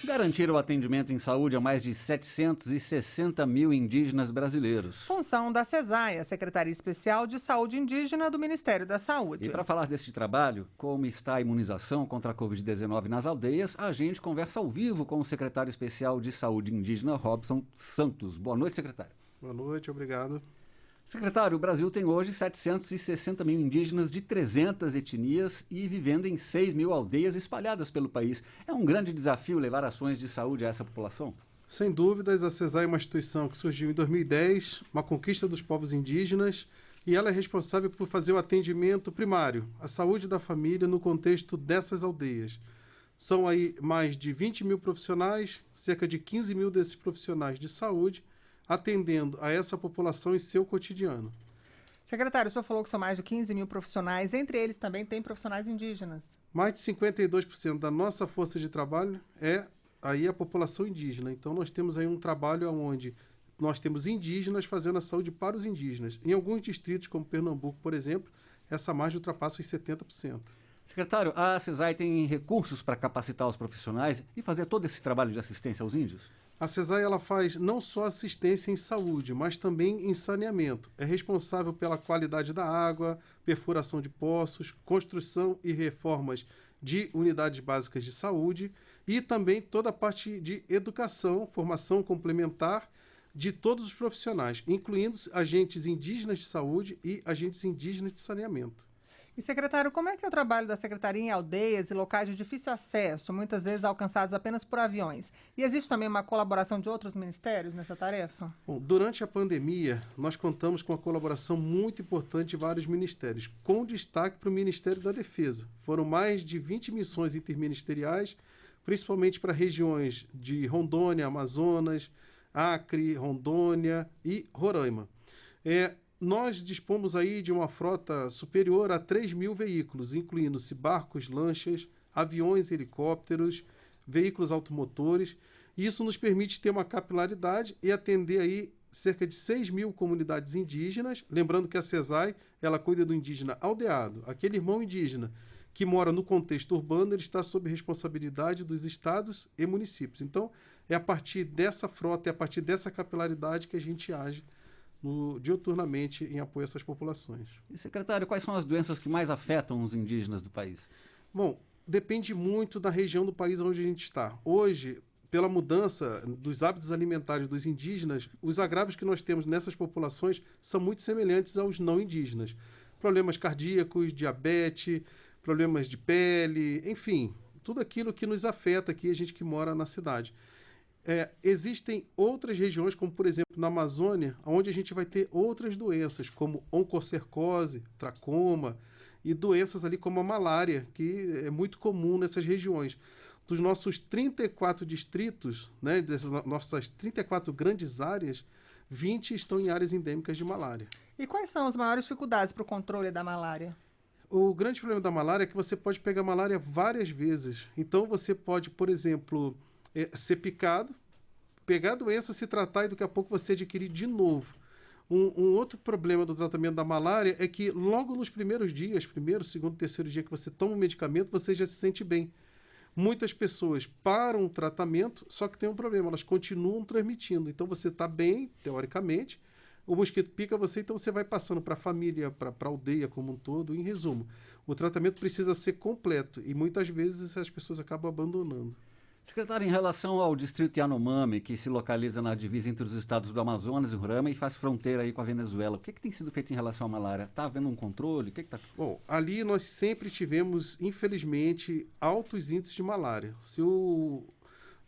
Garantir o atendimento em saúde a mais de 760 mil indígenas brasileiros. Função da SESAI, a Secretaria Especial de Saúde Indígena do Ministério da Saúde. E para falar deste trabalho, como está a imunização contra a Covid-19 nas aldeias, a gente conversa ao vivo com o secretário especial de Saúde Indígena, Robson Santos. Boa noite, secretário. Boa noite, obrigado. Secretário, o Brasil tem hoje 760 mil indígenas de 300 etnias e vivendo em 6 mil aldeias espalhadas pelo país. É um grande desafio levar ações de saúde a essa população? Sem dúvidas, a SESAI é uma instituição que surgiu em 2010, uma conquista dos povos indígenas, e ela é responsável por fazer o atendimento primário, a saúde da família no contexto dessas aldeias. São aí mais de 20 mil profissionais, cerca de 15 mil desses profissionais de saúde, atendendo a essa população em seu cotidiano. Secretário, o senhor falou que são mais de 15 mil profissionais, entre eles também tem profissionais indígenas. Mais de 52% da nossa força de trabalho é aí a população indígena. Então nós temos aí um trabalho onde nós temos indígenas fazendo a saúde para os indígenas. Em alguns distritos, como Pernambuco, por exemplo, essa margem ultrapassa os 70%. Secretário, a SESAI tem recursos para capacitar os profissionais e fazer todo esse trabalho de assistência aos índios? A SESAI ela faz não só assistência em saúde, mas também em saneamento. É responsável pela qualidade da água, perfuração de poços, construção e reformas de unidades básicas de saúde e também toda a parte de educação, formação complementar de todos os profissionais, incluindo agentes indígenas de saúde e agentes indígenas de saneamento. E, secretário, como é que é o trabalho da Secretaria em aldeias e locais de difícil acesso, muitas vezes alcançados apenas por aviões? E existe também uma colaboração de outros ministérios nessa tarefa? Bom, durante a pandemia, nós contamos com a colaboração muito importante de vários ministérios, com destaque para o Ministério da Defesa. Foram mais de 20 missões interministeriais, principalmente para regiões de Rondônia, Amazonas, Acre, Rondônia e Roraima. Nós dispomos aí de uma frota superior a 3 mil veículos, incluindo-se barcos, lanchas, aviões, helicópteros, veículos automotores. Isso nos permite ter uma capilaridade e atender aí cerca de 6 mil comunidades indígenas. Lembrando que a SESAI, ela cuida do indígena aldeado, aquele irmão indígena que mora no contexto urbano, ele está sob responsabilidade dos estados e municípios. Então, é a partir dessa frota, é a partir dessa capilaridade que a gente age diuturnamente em apoio a essas populações. E, secretário, quais são as doenças que mais afetam os indígenas do país? Bom, depende muito da região do país onde a gente está. Hoje, pela mudança dos hábitos alimentares dos indígenas, os agravos que nós temos nessas populações são muito semelhantes aos não indígenas. Problemas cardíacos, diabetes, problemas de pele, enfim, tudo aquilo que nos afeta aqui, a gente que mora na cidade. Existem outras regiões, como por exemplo na Amazônia, onde a gente vai ter outras doenças, como oncocercose, tracoma e doenças ali como a malária, que é muito comum nessas regiões. Dos nossos 34 distritos, né, dessas nossas 34 grandes áreas, 20 estão em áreas endêmicas de malária. E quais são as maiores dificuldades para o controle da malária? O grande problema da malária é que você pode pegar malária várias vezes. Então você pode, por exemplo, ser picado, pegar a doença, se tratar e daqui a pouco você adquirir de novo. Um outro problema do tratamento da malária é que logo nos primeiros dias, primeiro, segundo, terceiro dia que você toma o medicamento, você já se sente bem. Muitas pessoas param o tratamento, só que tem um problema, elas continuam transmitindo. Então você está bem, teoricamente, o mosquito pica você, então você vai passando para a família, para a aldeia como um todo. Em resumo, o tratamento precisa ser completo e muitas vezes as pessoas acabam abandonando. Secretário, em relação ao distrito Yanomami, que se localiza na divisa entre os estados do Amazonas e Roraima e faz fronteira aí com a Venezuela, o que tem sido feito em relação à malária? Está havendo um controle? Bom, ali nós sempre tivemos, infelizmente, altos índices de malária. Se o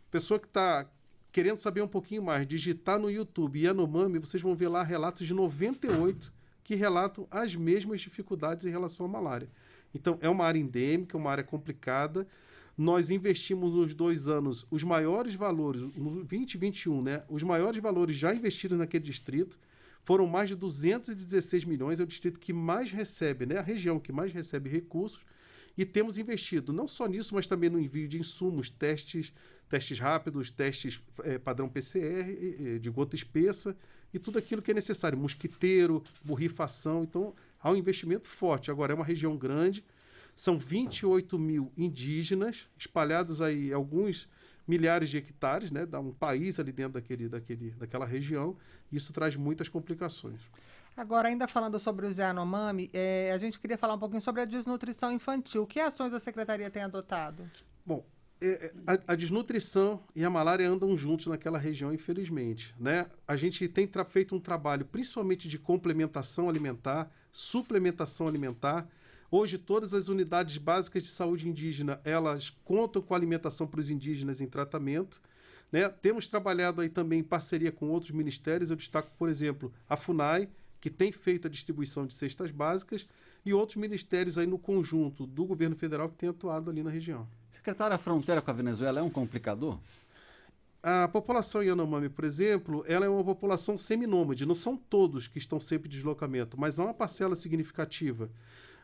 pessoa que está querendo saber um pouquinho mais, digitar no YouTube Yanomami, vocês vão ver lá relatos de 98 que relatam as mesmas dificuldades em relação à malária. Então, é uma área endêmica, uma área complicada. Nós investimos nos 2 anos os maiores valores, no 2021, né? Os maiores valores já investidos naquele distrito. Foram mais de 216 milhões, é o distrito que mais recebe, né? A região que mais recebe recursos. E temos investido não só nisso, mas também no envio de insumos, testes rápidos, testes padrão PCR, de gota espessa e tudo aquilo que é necessário. Mosquiteiro, borrifação. Então, há um investimento forte. Agora, é uma região grande. São 28 mil indígenas, espalhados aí, alguns milhares de hectares, né? Dá um país ali dentro daquela região. Isso traz muitas complicações. Agora, ainda falando sobre os Yanomami, a gente queria falar um pouquinho sobre a desnutrição infantil. Que ações a Secretaria tem adotado? Bom, a desnutrição e a malária andam juntos naquela região, infelizmente, né? A gente tem feito um trabalho principalmente de complementação alimentar, suplementação alimentar. Hoje, todas as unidades básicas de saúde indígena, elas contam com alimentação para os indígenas em tratamento, né? Temos trabalhado aí também em parceria com outros ministérios. Eu destaco, por exemplo, a FUNAI, que tem feito a distribuição de cestas básicas, e outros ministérios aí no conjunto do governo federal que tem atuado ali na região. Secretário, a fronteira com a Venezuela é um complicador? A população Yanomami, por exemplo, ela é uma população seminômade. Não são todos que estão sempre em deslocamento, mas há uma parcela significativa.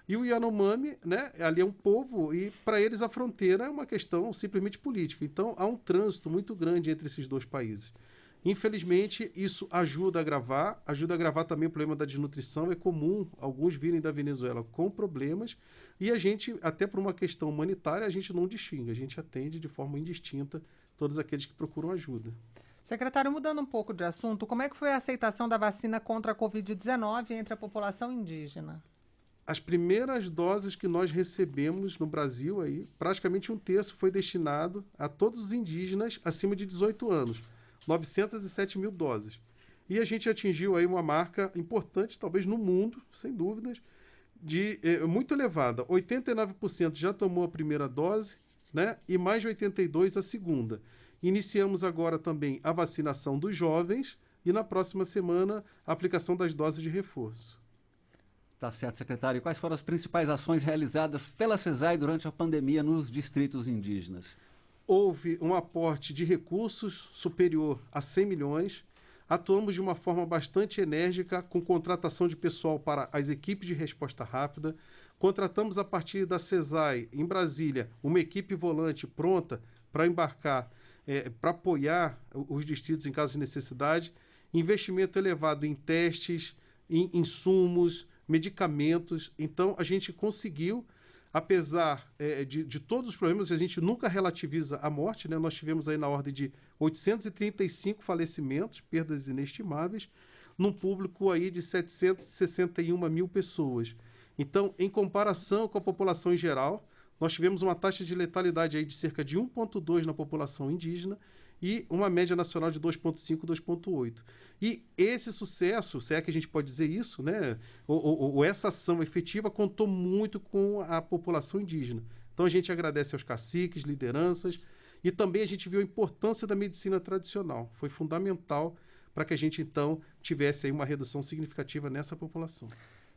E o Yanomami, né, ali é um povo, e para eles a fronteira é uma questão simplesmente política. Então há um trânsito muito grande entre esses dois países. Infelizmente, isso ajuda a agravar também o problema da desnutrição. É comum alguns virem da Venezuela com problemas, e a gente, até por uma questão humanitária, a gente não distingue, a gente atende de forma indistinta todos aqueles que procuram ajuda. Secretário, mudando um pouco de assunto, como é que foi a aceitação da vacina contra a Covid-19 entre a população indígena? As primeiras doses que nós recebemos no Brasil, aí, praticamente 1/3 foi destinado a todos os indígenas acima de 18 anos. 907 mil doses. E a gente atingiu aí uma marca importante, talvez no mundo, sem dúvidas, muito elevada. 89% já tomou a primeira dose, né? E mais de 82% a segunda. Iniciamos agora também a vacinação dos jovens e na próxima semana a aplicação das doses de reforço. Tá certo, secretário. E quais foram as principais ações realizadas pela CESAI durante a pandemia nos distritos indígenas? Houve um aporte de recursos superior a 100 milhões. Atuamos de uma forma bastante enérgica com contratação de pessoal para as equipes de resposta rápida. Contratamos a partir da CESAI, em Brasília, uma equipe volante pronta para embarcar, para apoiar os distritos em caso de necessidade. Investimento elevado em testes, em insumos, medicamentos. Então, a gente conseguiu, apesar de todos os problemas, a gente nunca relativiza a morte, né? Nós tivemos aí na ordem de 835 falecimentos, perdas inestimáveis, num público aí de 761 mil pessoas. Então, em comparação com a população em geral, nós tivemos uma taxa de letalidade aí de cerca de 1,2 na população indígena e uma média nacional de 2,5, 2,8. E esse sucesso, se é que a gente pode dizer isso, né, ou essa ação efetiva contou muito com a população indígena. Então a gente agradece aos caciques, lideranças, e também a gente viu a importância da medicina tradicional. Foi fundamental para que a gente então tivesse aí uma redução significativa nessa população.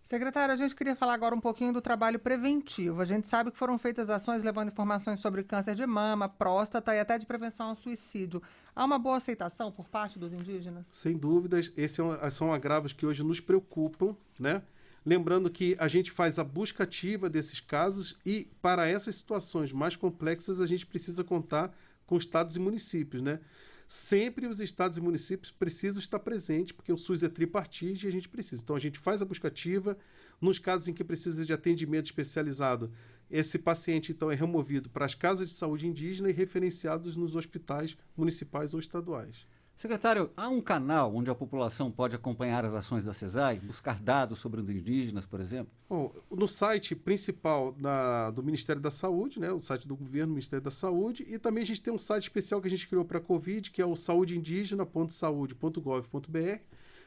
Secretário, a gente queria falar agora um pouquinho do trabalho preventivo. A gente sabe que foram feitas ações levando informações sobre câncer de mama, próstata e até de prevenção ao suicídio. Há uma boa aceitação por parte dos indígenas? Sem dúvidas, esses são agravos que hoje nos preocupam, né? Lembrando que a gente faz a busca ativa desses casos e, para essas situações mais complexas, a gente precisa contar com estados e municípios, né? Sempre os estados e municípios precisam estar presentes, porque o SUS é tripartite e a gente precisa. Então, a gente faz a busca ativa. Nos casos em que precisa de atendimento especializado, esse paciente, então, é removido para as casas de saúde indígena e referenciados nos hospitais municipais ou estaduais. Secretário, há um canal onde a população pode acompanhar as ações da CESAI, buscar dados sobre os indígenas, por exemplo? Bom, no site principal do Ministério da Saúde, né, o site do governo, Ministério da Saúde, e também a gente tem um site especial que a gente criou para a Covid, que é o saudeindígena.saude.gov.br,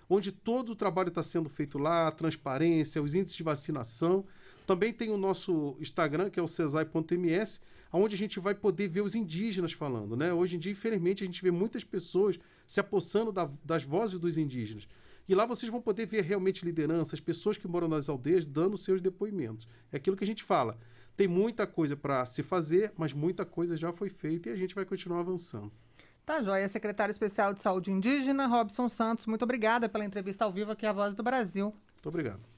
onde todo o trabalho está sendo feito lá, a transparência, os índices de vacinação. Também tem o nosso Instagram, que é o cesai.ms, onde a gente vai poder ver os indígenas falando, né? Hoje em dia, infelizmente, a gente vê muitas pessoas se apossando das vozes dos indígenas. E lá vocês vão poder ver realmente lideranças, pessoas que moram nas aldeias dando seus depoimentos. É aquilo que a gente fala. Tem muita coisa para se fazer, mas muita coisa já foi feita e a gente vai continuar avançando. Tá joia, secretário especial de Saúde Indígena, Robson Santos, muito obrigada pela entrevista ao vivo aqui à Voz do Brasil. Muito obrigado.